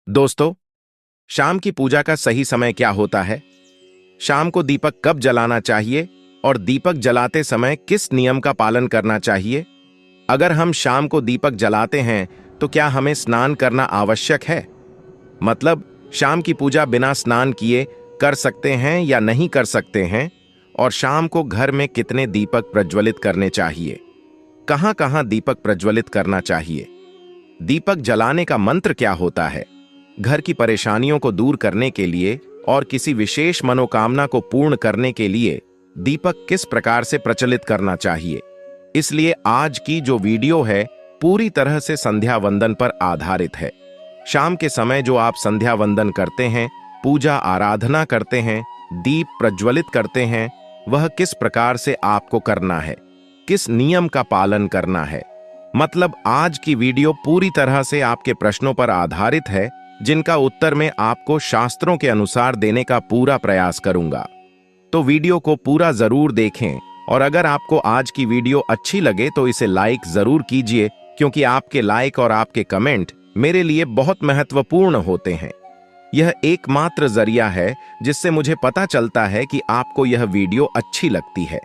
दोस्तों, शाम की पूजा का सही समय क्या होता है? शाम को दीपक कब जलाना चाहिए और दीपक जलाते समय किस नियम का पालन करना चाहिए? अगर हम शाम को दीपक जलाते हैं तो क्या हमें स्नान करना आवश्यक है? मतलब शाम की पूजा बिना स्नान किए कर सकते हैं या नहीं कर सकते हैं? और शाम को घर में कितने दीपक प्रज्वलित करने चाहिए? कहां-कहां दीपक प्रज्वलित करना चाहिए? दीपक जलाने का मंत्र क्या होता है? घर की परेशानियों को दूर करने के लिए और किसी विशेष मनोकामना को पूर्ण करने के लिए दीपक किस प्रकार से प्रचलित करना चाहिए? इसलिए आज की जो वीडियो है पूरी तरह से संध्या वंदन पर आधारित है। शाम के समय जो आप संध्या वंदन करते हैं, पूजा आराधना करते हैं, दीप प्रज्वलित करते हैं, वह किस प्रकार से आपको करना है, किस नियम का पालन करना है। मतलब आज की वीडियो पूरी तरह से आपके प्रश्नों पर आधारित है, जिनका उत्तर मैं आपको शास्त्रों के अनुसार देने का पूरा प्रयास करूंगा। तो वीडियो को पूरा जरूर देखें और अगर आपको आज की वीडियो अच्छी लगे तो इसे लाइक जरूर कीजिए, क्योंकि आपके लाइक और आपके कमेंट मेरे लिए बहुत महत्वपूर्ण होते हैं। यह एकमात्र जरिया है जिससे मुझे पता चलता है कि आपको यह वीडियो अच्छी लगती है।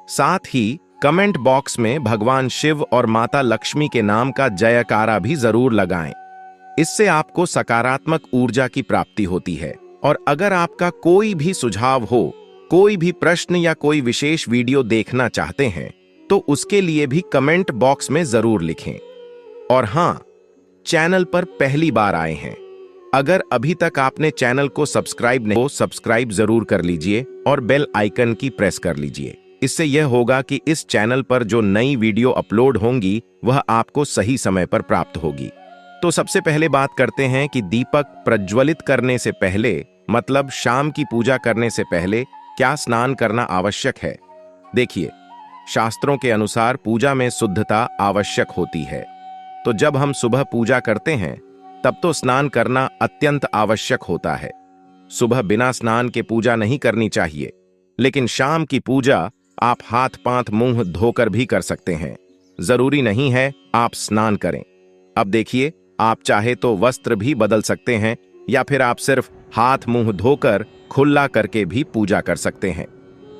साथ ही कमेंट बॉक्स में भगवान शिव और माता लक्ष्मी के नाम का जयकारा भी जरूर लगाएं। इससे आपको सकारात्मक ऊर्जा की प्राप्ति होती है। और अगर आपका कोई भी सुझाव हो, कोई भी प्रश्न या कोई विशेष वीडियो देखना चाहते हैं तो उसके लिए भी कमेंट बॉक्स में जरूर लिखें। और हां, चैनल पर पहली बार आए हैं, अगर अभी तक आपने चैनल को सब्सक्राइब नहीं, तो सब्सक्राइब जरूर कर लीजिए और बेल आइकन की प्रेस कर लीजिए। इससे यह होगा कि इस चैनल पर जो नई वीडियो अपलोड होंगी वह आपको सही समय पर प्राप्त होगी। तो सबसे पहले बात करते हैं कि दीपक प्रज्वलित करने से पहले, मतलब शाम की पूजा करने से पहले क्या स्नान करना आवश्यक है। देखिए, शास्त्रों के अनुसार पूजा में शुद्धता आवश्यक होती है। तो जब हम सुबह पूजा करते हैं तब तो स्नान करना अत्यंत आवश्यक होता है। सुबह बिना स्नान के पूजा नहीं करनी चाहिए, लेकिन शाम की पूजा आप हाथ पांव मुंह धोकर भी कर सकते हैं। जरूरी नहीं है आप स्नान करें। अब देखिए, आप चाहे तो वस्त्र भी बदल सकते हैं या फिर आप सिर्फ हाथ मुंह धोकर खुला करके भी पूजा कर सकते हैं।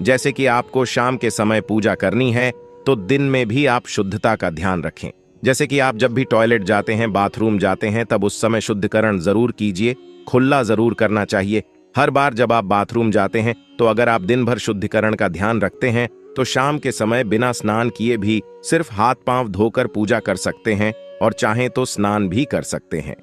जैसे कि आपको शाम के समय पूजा करनी है तो दिन में भी आप शुद्धता का ध्यान रखें। जैसे कि आप जब भी टॉयलेट जाते हैं, बाथरूम जाते हैं, तब उस समय शुद्धिकरण जरूर कीजिए, खुला जरूर करना चाहिए। हर बार जब आप बाथरूम जाते हैं तो अगर आप दिन भर शुद्धिकरण का ध्यान रखते हैं तो शाम के समय बिना स्नान किए भी सिर्फ हाथ पांव धोकर पूजा कर सकते हैं और चाहें तो स्नान भी कर सकते हैं।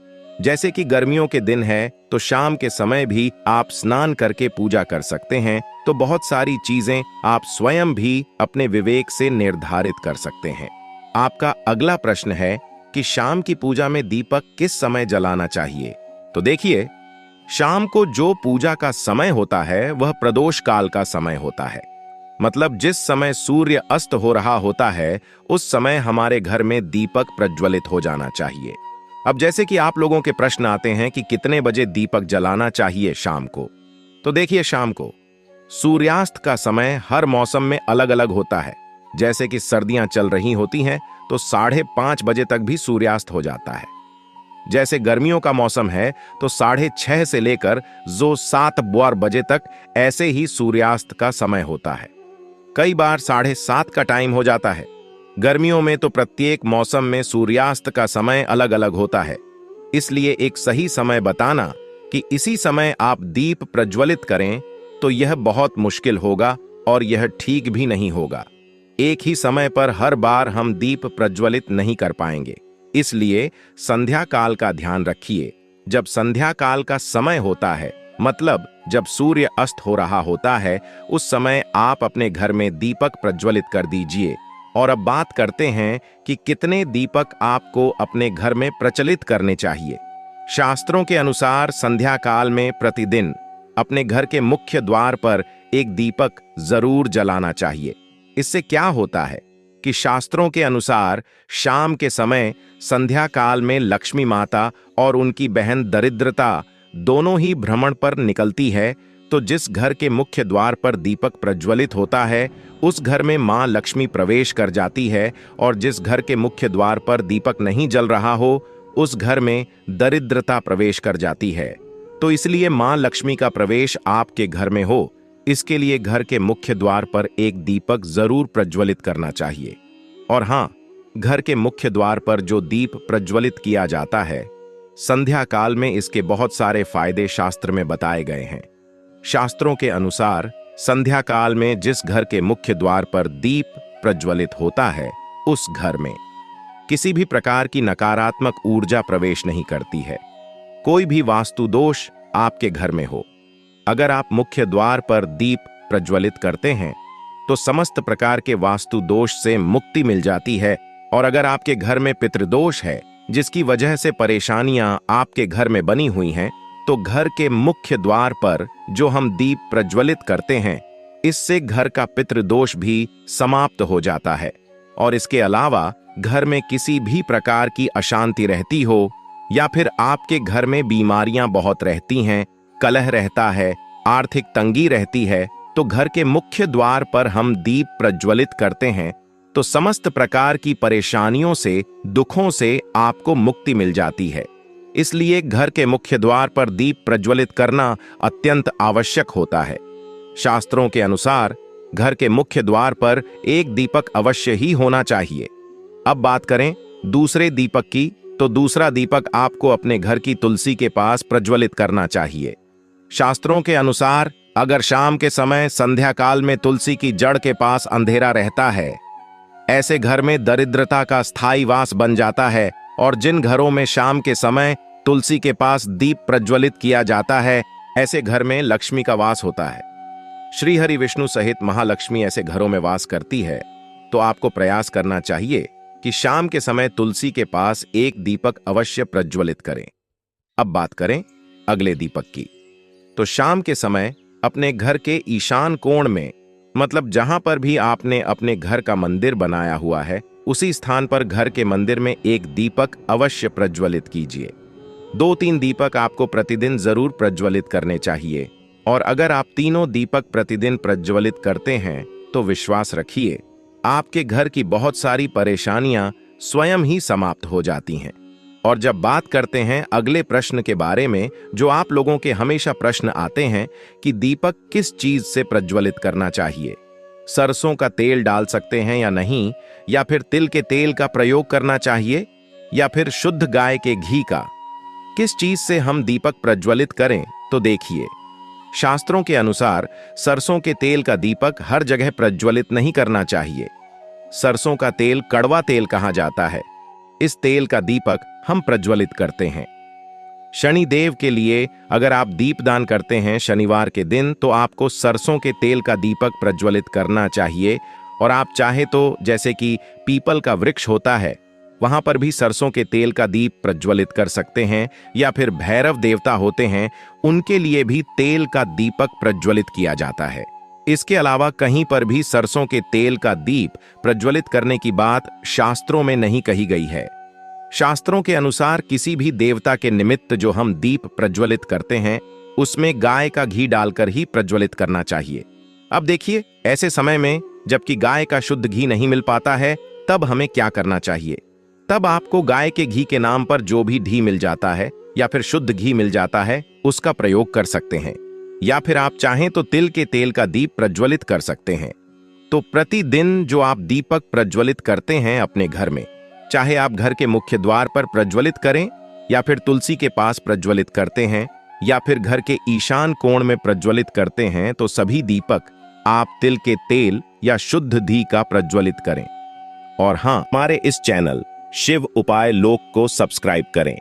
जैसे कि गर्मियों के दिन है तो शाम के समय भी आप स्नान करके पूजा कर सकते हैं। तो बहुत सारी चीजें आप स्वयं भी अपने विवेक से निर्धारित कर सकते हैं। आपका अगला प्रश्न है कि शाम की पूजा में दीपक किस समय जलाना चाहिए। तो देखिए, शाम को जो पूजा का समय होता है वह प्रदोष काल का समय होता है। मतलब जिस समय सूर्य अस्त हो रहा होता है उस समय हमारे घर में दीपक प्रज्वलित हो जाना चाहिए। अब जैसे कि आप लोगों के प्रश्न आते हैं कि कितने बजे दीपक जलाना चाहिए शाम को। तो देखिए, शाम को सूर्यास्त का समय हर मौसम में अलग अलग होता है। जैसे कि सर्दियां चल रही होती हैं तो 5:30 बजे तक भी सूर्यास्त हो जाता है। जैसे गर्मियों का मौसम है तो 6:30 से लेकर जो 7 बजे तक ऐसे ही सूर्यास्त का समय होता है। कई बार 7:30 का टाइम हो जाता है। गर्मियों में तो प्रत्येक मौसम में सूर्यास्त का समय अलग अलग होता है। इसलिए एक सही समय बताना कि इसी समय आप दीप प्रज्वलित करें तो यह बहुत मुश्किल होगा और यह ठीक भी नहीं होगा। एक ही समय पर हर बार हम दीप प्रज्वलित नहीं कर पाएंगे। इसलिए संध्या काल का ध्यान रखिए। जब संध्या काल का समय होता है, मतलब जब सूर्य अस्त हो रहा होता है, उस समय आप अपने घर में दीपक प्रज्वलित कर दीजिए। और अब बात करते हैं कि कितने दीपक आपको अपने घर में प्रचलित करने चाहिए। शास्त्रों के अनुसार संध्या काल में प्रतिदिन अपने घर के मुख्य द्वार पर एक दीपक जरूर जलाना चाहिए। इससे क्या होता है कि शास्त्रों के अनुसार शाम के समय संध्या काल में लक्ष्मी माता और उनकी बहन दरिद्रता दोनों ही भ्रमण पर निकलती है। तो जिस घर के मुख्य द्वार पर दीपक प्रज्वलित होता है उस घर में मां लक्ष्मी प्रवेश कर जाती है, और जिस घर के मुख्य द्वार पर दीपक नहीं जल रहा हो उस घर में दरिद्रता प्रवेश कर जाती है। तो इसलिए मां लक्ष्मी का प्रवेश आपके घर में हो, इसके लिए घर के मुख्य द्वार पर एक दीपक जरूर प्रज्वलित करना चाहिए। और हां, घर के मुख्य द्वार पर जो दीप प्रज्वलित किया जाता है, संध्या काल में इसके बहुत सारे फायदे शास्त्र में बताए गए हैं। शास्त्रों के अनुसार संध्या काल में जिस घर के मुख्य द्वार पर दीप प्रज्वलित होता है, उस घर में किसी भी प्रकार की नकारात्मक ऊर्जा प्रवेश नहीं करती है। कोई भी वास्तु दोष आपके घर में हो, अगर आप मुख्य द्वार पर दीप प्रज्वलित करते हैं तो समस्त प्रकार के वास्तु दोष से मुक्ति मिल जाती है। और अगर आपके घर में पितृदोष है, जिसकी वजह से परेशानियां आपके घर में बनी हुई हैं, तो घर के मुख्य द्वार पर जो हम दीप प्रज्वलित करते हैं, इससे घर का पितृदोष भी समाप्त हो जाता है। और इसके अलावा घर में किसी भी प्रकार की अशांति रहती हो या फिर आपके घर में बीमारियां बहुत रहती हैं, कलह रहता है, आर्थिक तंगी रहती है, तो घर के मुख्य द्वार पर हम दीप प्रज्वलित करते हैं तो समस्त प्रकार की परेशानियों से, दुखों से आपको मुक्ति मिल जाती है। इसलिए घर के मुख्य द्वार पर दीप प्रज्वलित करना अत्यंत आवश्यक होता है। शास्त्रों के अनुसार घर के मुख्य द्वार पर एक दीपक अवश्य ही होना चाहिए। अब बात करें दूसरे दीपक की, तो दूसरा दीपक आपको अपने घर की तुलसी के पास प्रज्वलित करना चाहिए। शास्त्रों के अनुसार अगर शाम के समय संध्या काल में तुलसी की जड़ के पास अंधेरा रहता है, ऐसे घर में दरिद्रता का स्थायी वास बन जाता है। और जिन घरों में शाम के समय तुलसी के पास दीप प्रज्वलित किया जाता है, ऐसे घर में लक्ष्मी का वास होता है। श्री हरि विष्णु सहित महालक्ष्मी ऐसे घरों में वास करती है। तो आपको प्रयास करना चाहिए कि शाम के समय तुलसी के पास एक दीपक अवश्य प्रज्वलित करें। अब बात करें अगले दीपक की, तो शाम के समय अपने घर के ईशान कोण में, मतलब जहां पर भी आपने अपने घर का मंदिर बनाया हुआ है, उसी स्थान पर घर के मंदिर में एक दीपक अवश्य प्रज्वलित कीजिए। 2-3 दीपक आपको प्रतिदिन जरूर प्रज्वलित करने चाहिए। और अगर आप तीनों दीपक प्रतिदिन प्रज्वलित करते हैं तो विश्वास रखिए, आपके घर की बहुत सारी परेशानियां स्वयं ही समाप्त हो जाती हैं। और जब बात करते हैं अगले प्रश्न के बारे में, जो आप लोगों के हमेशा प्रश्न आते हैं कि दीपक किस चीज से प्रज्वलित करना चाहिए, सरसों का तेल डाल सकते हैं या नहीं, या फिर तिल के तेल का प्रयोग करना चाहिए, या फिर शुद्ध गाय के घी का, किस चीज से हम दीपक प्रज्वलित करें? तो देखिए, शास्त्रों के अनुसार सरसों के तेल का दीपक हर जगह प्रज्वलित नहीं करना चाहिए। सरसों का तेल कड़वा तेल कहा जाता है। इस तेल का दीपक हम प्रज्वलित करते हैं। शनि देव के लिए अगर आप दीपदान करते हैं शनिवार के दिन, तो आपको सरसों के तेल का दीपक प्रज्वलित करना चाहिए। और आप चाहे तो जैसे कि पीपल का वृक्ष होता है, वहां पर भी सरसों के तेल का दीप प्रज्वलित कर सकते हैं, या फिर भैरव देवता होते हैं, उनके लिए भी तेल का दीपक प्रज्वलित किया जाता है। इसके अलावा कहीं पर भी सरसों के तेल का दीप प्रज्वलित करने की बात शास्त्रों में नहीं कही गई है। शास्त्रों के अनुसार किसी भी देवता के निमित्त जो हम दीप प्रज्वलित करते हैं, उसमें गाय का घी डालकर ही प्रज्वलित करना चाहिए। अब देखिए, ऐसे समय में जबकि गाय का शुद्ध घी नहीं मिल पाता है, तब हमें क्या करना चाहिए? तब आपको गाय के घी के नाम पर जो भी घी मिल जाता है या फिर शुद्ध घी मिल जाता है, उसका प्रयोग कर सकते हैं। या फिर आप चाहें तो तिल के तेल का दीप प्रज्वलित कर सकते हैं। तो प्रतिदिन जो आप दीपक प्रज्वलित करते हैं अपने घर में, चाहे आप घर के मुख्य द्वार पर प्रज्वलित करें, या फिर तुलसी के पास प्रज्वलित करते हैं, या फिर घर के ईशान कोण में प्रज्वलित करते हैं, तो सभी दीपक आप तिल के तेल या शुद्ध घी का प्रज्वलित करें। और हां, हमारे इस चैनल शिव उपाय लोक को सब्सक्राइब करें।